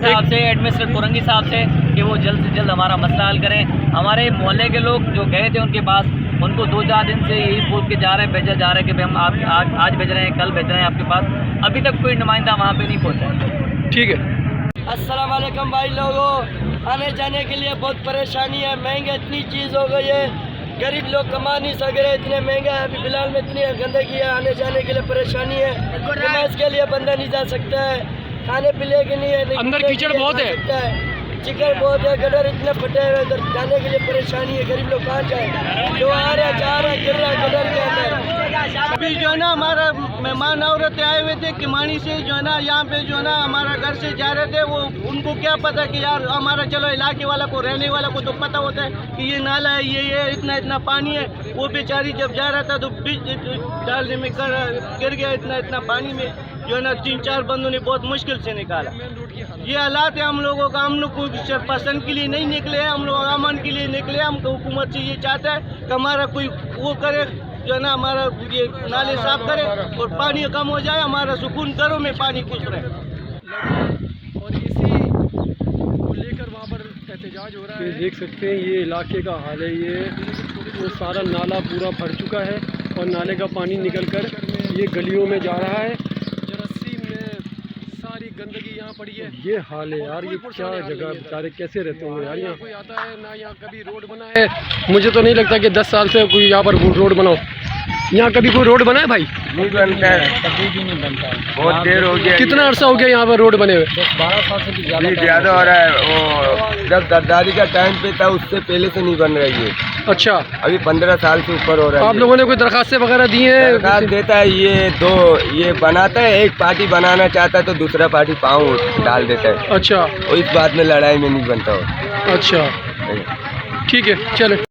साहब से, एडमिनिस्ट्रेटर कोरंगी साहब से कि वो जल्द से जल्द हमारा मसला हल करें। हमारे मोहल्ले के लोग जो गए थे उनके पास, उनको 2-4 दिन से यही बोल के जा रहे हैं, भेजा जा रहा है कि भाई हम आप आज भेज रहे हैं, कल भेज रहे हैं आपके पास। अभी तक कोई नुमाइंदा वहाँ पे नहीं पहुँचा। ठीक है। अस्सलाम वालेकुम भाई लोगों, आने जाने के लिए बहुत परेशानी है, महंगे इतनी चीज़ हो गई है, गरीब लोग कमा नहीं सक रहे, इतने महंगा है। अभी फिलहाल में इतनी गंदगी है, आने जाने के लिए परेशानी है, नमाज के लिए बंदा नहीं जा सकता है, खाने पीने के लिए अंदर कीचड़ बहुत है, चिकन बहुत है, गटर इतने फटे हुए, उधर जाने के लिए परेशानी है। गरीब लोग कहाँ जाए, जो आ रहा जा रहा गिर रहा है गटर के अंदर। अभी जो है ना हमारा मेहमान औरतें आए हुए थे किमानी से, जो है ना यहाँ पे जो है ना हमारा घर से जा रहे थे, वो उनको क्या पता कि यार हमारा चलो इलाके वाला को, रहने वाला को तो पता होता है कि ये नाला है, ये इतना इतना पानी है। वो बेचारी जब जा रहा था तो बीच डालने में गिर गया इतना पानी में, जो है ना 3-4 बंदों ने बहुत मुश्किल से निकाला। ये हालात है हम लोगों का। हम लोग कोई पसंद के लिए नहीं निकले हैं, हम लोग अमन के लिए निकले। हम हुकूमत से ये चाहते हैं कि हमारा कोई वो करे, जो है ना हमारा ये नाले साफ करे और पानी कम हो जाए, हमारा सुकून घरों में पानी घुस रहे। और इसी को लेकर वहाँ पर एहतजाज हो रहा है। देख सकते हैं ये इलाके का हाल है, ये सारा नाला पूरा भर चुका है और नाले का पानी निकलकर ये गलियों में जा रहा है। रस्सी में सारी गंदगी यहाँ पड़ी है। ये हाल है यार, ये क्या जगह, बेचारे कैसे रहते होंगे यार। यहाँ कोई आता है ना, यहाँ कभी रोड बना है। मुझे तो नहीं लगता कि 10 साल से कोई यहाँ पर रोड बनाओ। यहाँ कभी कोई रोड बना है भाई? नहीं बनता है, कभी भी नहीं बनता है, बहुत देर हो गया। कितना अरसा हो गया यहाँ पर रोड बने हुए? 10-12 साल से भी ज़्यादा हो रहा है। वो जब दादी का टाइम पे था उससे पहले से नहीं बन रही है। अच्छा, अभी 15 साल से ऊपर हो रहा है। आप लोगों ने कोई दरखास्तें वगैरह दी हैं? दरखास्त देता है ये बनाता है, एक पार्टी बनाना चाहता है तो दूसरा पार्टी पाँव डाल देता है। अच्छा, और इस बात में लड़ाई में नहीं बनता हो। अच्छा, ठीक है, चले।